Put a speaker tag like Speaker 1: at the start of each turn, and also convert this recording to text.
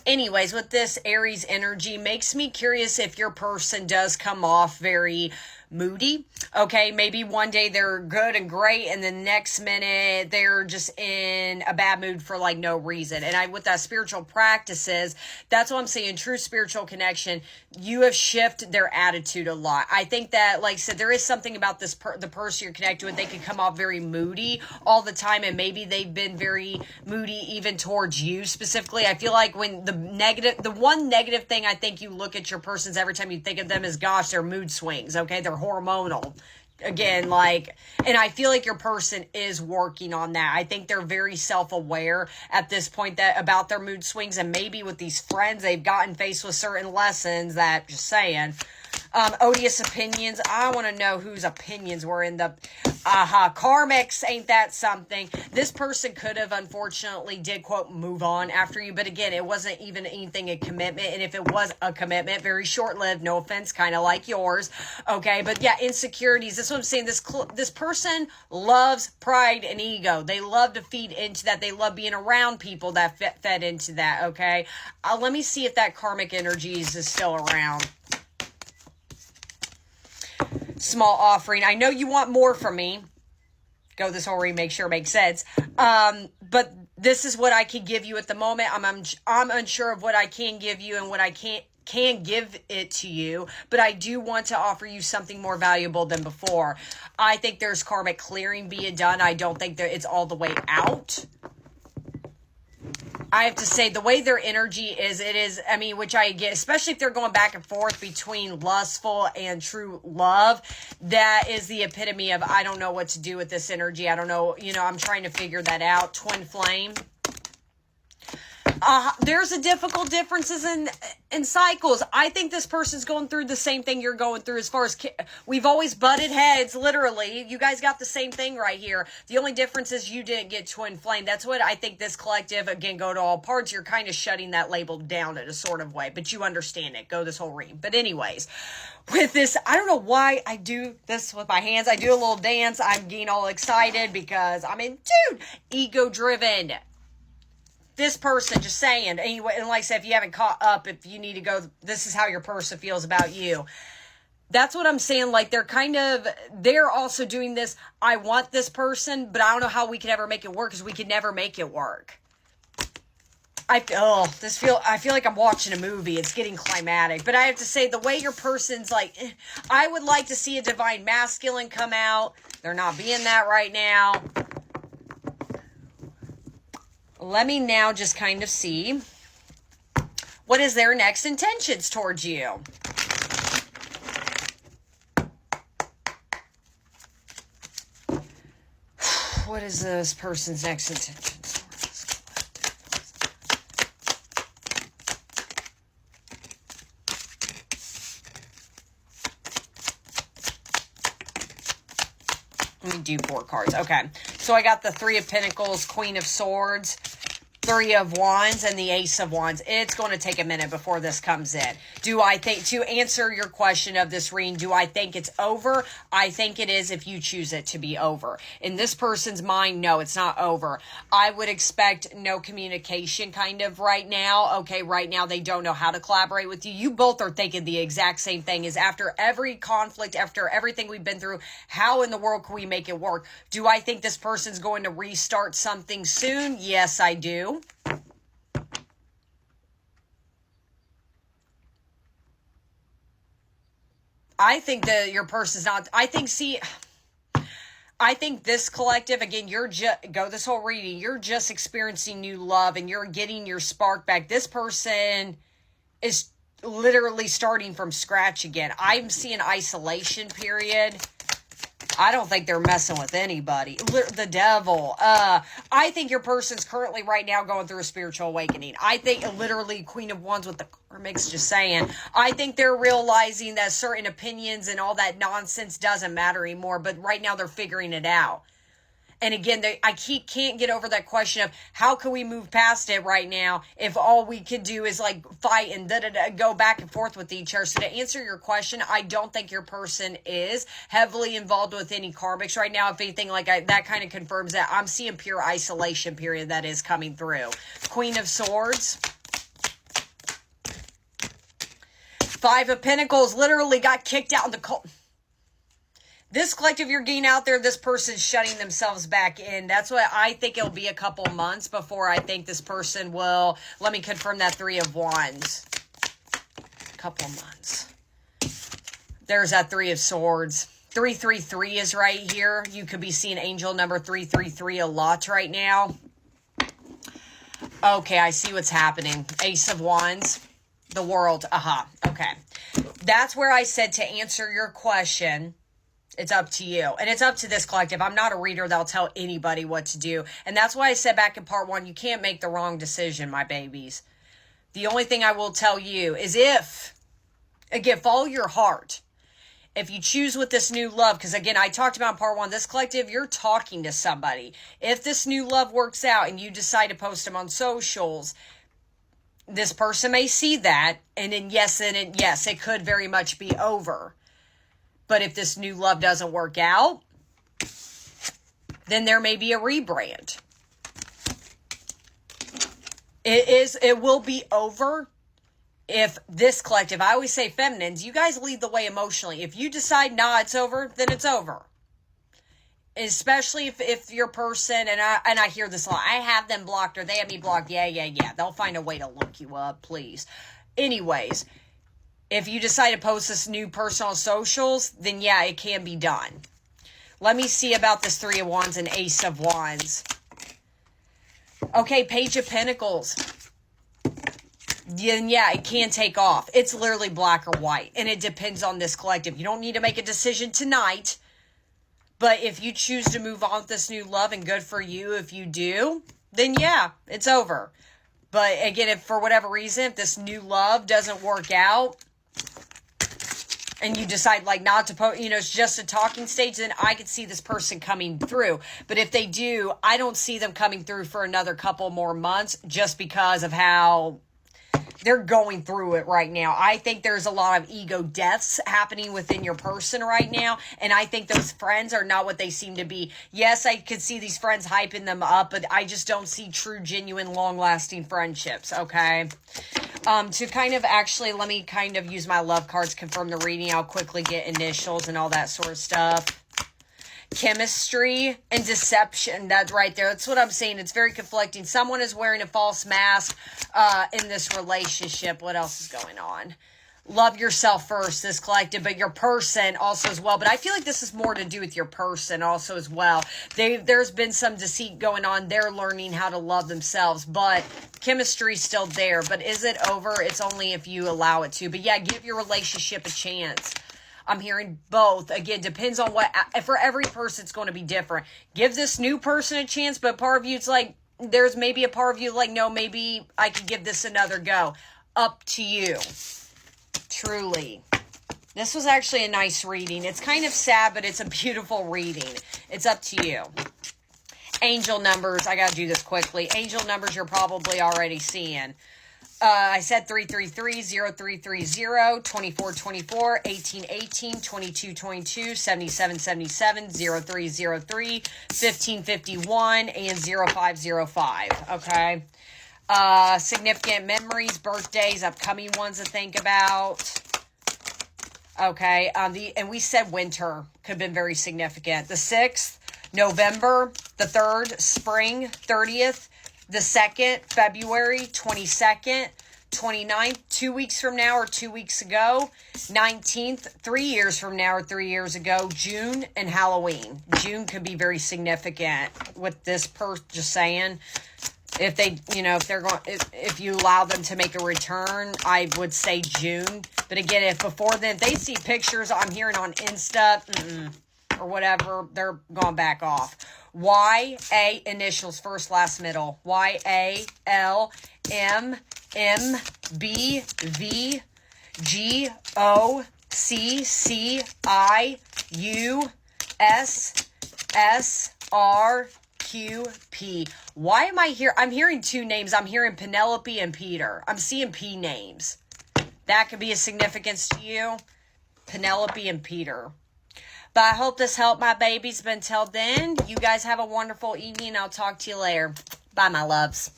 Speaker 1: anyways, with this Aries energy, makes me curious if your person does come off very moody. Okay, maybe one day they're good and great, and the next minute they're just in a bad mood for like no reason. And with that spiritual practices, that's what I'm saying. True spiritual connection, you have shifted their attitude a lot. I think that, like I said, there is something about this the person you're connected with. They can come off very moody all the time, and maybe they've been very moody even towards you specifically. I feel like when the one negative thing I think you look at your person's every time you think of them is, gosh, their mood swings. Okay, they're hormonal. Again, and I feel like your person is working on that. I think they're very self-aware at this point about their mood swings, and maybe with these friends, they've gotten faced with certain lessons that, just saying, odious opinions. I want to know whose opinions were in the karmics. Ain't that something? This person could have, unfortunately, did, quote, move on after you. But again, it wasn't even anything a commitment. And if it was a commitment, very short-lived, no offense, kind of like yours. Okay, but yeah, insecurities. That's what I'm saying. This person loves pride and ego. They love to feed into that. They love being around people that fed into that, okay? Let me see if that karmic energies is still around. Small offering. I know you want more from me. Go this whole read, make sure it makes sense. But this is what I can give you at the moment. I'm unsure of what I can give you and what I can give it to you, but I do want to offer you something more valuable than before. I think there's karmic clearing being done. I don't think that it's all the way out. I have to say, the way their energy is, which I get, especially if they're going back and forth between lustful and true love, that is the epitome of, I don't know what to do with this energy. I don't know, I'm trying to figure that out. Twin flame. There's a difficult differences in cycles. I think this person's going through the same thing you're going through as far as we've always butted heads, literally. You guys got the same thing right here. The only difference is you didn't get twin flame. That's what I think this collective, again, go to all parts. You're kind of shutting that label down in a sort of way, but you understand it. Go this whole read. But anyways, with this, I don't know why I do this with my hands. I do a little dance. I'm getting all excited because ego driven. This person, just saying, anyway, and like I said, if you haven't caught up, if you need to go, this is how your person feels about you. That's what I'm saying. Like, they're also doing this. I want this person, but I don't know how we could ever make it work, because we could never make it work. I feel like I'm watching a movie. It's getting climatic. But I have to say, the way your person's like, I would like to see a divine masculine come out. They're not being that right now. Let me now just kind of see what is their next intentions towards you. What is this person's next intentions towards this collective? Let me do 4 cards. Okay. So I got the 3 of Pentacles, Queen of Swords, 3 of Wands, and the Ace of Wands. It's going to take a minute before this comes in. Do I think, to answer your question of this reading, do I think it's over? I think it is if you choose it to be over. In this person's mind, no, it's not over. I would expect no communication kind of right now. Okay, right now they don't know how to collaborate with you. You both are thinking the exact same thing, is after every conflict, after everything we've been through, how in the world can we make it work? Do I think this person's going to restart something soon? Yes, I do. I think that your person's not, I think this collective, again, go this whole reading, you're just experiencing new love and you're getting your spark back. This person is literally starting from scratch again. I'm seeing isolation period. I don't think they're messing with anybody. The devil. I think your person's currently right now going through a spiritual awakening. I think literally Queen of Wands with the karmics, just saying. I think they're realizing that certain opinions and all that nonsense doesn't matter anymore. But right now they're figuring it out. And again, can't get over that question of how can we move past it right now if all we could do is like fight and go back and forth with each other. So to answer your question, I don't think your person is heavily involved with any karmics right now. If anything, that kind of confirms that. I'm seeing pure isolation period that is coming through. Queen of Swords. Five of Pentacles literally got kicked out in the cold. This collective you're getting out there, this person's shutting themselves back in. That's what I think. It'll be a couple months before I think this person will. Let me confirm that Three of Wands. Couple months. There's that Three of Swords. 333 is right here. You could be seeing angel number 333 a lot right now. Okay, I see what's happening. Ace of Wands. The World. Okay. That's where I said to answer your question, it's up to you. And it's up to this collective. I'm not a reader that'll tell anybody what to do. And that's why I said back in part 1, you can't make the wrong decision, my babies. The only thing I will tell you is again, follow your heart. If you choose with this new love, because again, I talked about in part 1, this collective, you're talking to somebody. If this new love works out and you decide to post them on socials, this person may see that, and then yes, it could very much be over. But if this new love doesn't work out, then there may be a rebrand. It will be over. If this collective, I always say feminines, you guys lead the way emotionally. If you decide, nah, it's over, then it's over. Especially if your person, and I hear this a lot, I have them blocked or they have me blocked. Yeah. They'll find a way to look you up, please. Anyways, if you decide to post this new person on socials, then yeah, it can be done. Let me see about this Three of Wands and Ace of Wands. Okay, Page of Pentacles. Then yeah, it can take off. It's literally black or white, and it depends on this collective. You don't need to make a decision tonight, but if you choose to move on with this new love, and good for you if you do, then yeah, it's over. But again, if for whatever reason, if this new love doesn't work out, and you decide like not to post, it's just a talking stage, then I could see this person coming through. But if they do, I don't see them coming through for another couple more months, just because of how they're going through it right now. I think there's a lot of ego deaths happening within your person right now. And I think those friends are not what they seem to be. Yes, I could see these friends hyping them up, but I just don't see true, genuine, long-lasting friendships, okay? To kind of actually, let me kind of use my love cards, confirm the reading. I'll quickly get initials and all that sort of stuff. Chemistry and deception. That's right there. That's what I'm saying. It's very conflicting. Someone is wearing a false mask in this relationship. What else is going on? Love yourself first, this collective, but your person also as well. But I feel like this is more to do with your person also as well. There's been some deceit going on. They're learning how to love themselves, but chemistry's still there. But is it over? It's only if you allow it to. But yeah, give your relationship a chance. I'm hearing both. Again, depends on what, for every person, it's going to be different. Give this new person a chance, but part of you, it's like, there's maybe a part of you like, no, maybe I could give this another go. Up to you. Truly. This was actually a nice reading. It's kind of sad, but it's a beautiful reading. It's up to you. Angel numbers. I got to do this quickly. Angel numbers you're probably already seeing. I said 333, 0330, 2424, 1818, 2222, 7777, 0303, 1551, and 0505. Okay. Significant memories, birthdays, upcoming ones to think about. Okay. And we said winter could have been very significant. The 6th, November, the 3rd, spring, 30th. The 2nd, February, 22nd, 29th, 2 weeks from now or 2 weeks ago, 19th, 3 years from now or 3 years ago, June, and Halloween. June could be very significant with this person, just saying. If they, if you allow them to make a return, I would say June. But again, if before then, if they see pictures I'm hearing on Insta, or whatever, they're going back off. Y-A initials, first, last, middle. Y-A-M-B-V-G-O-C-C-I-U-S-S-R-Q-P. Why am I here? I'm hearing two names. I'm hearing Penelope and Peter. I'm seeing P names. That could be a significance to you. Penelope and Peter. But I hope this helped, my babies. But until then, you guys have a wonderful evening. I'll talk to you later. Bye, my loves.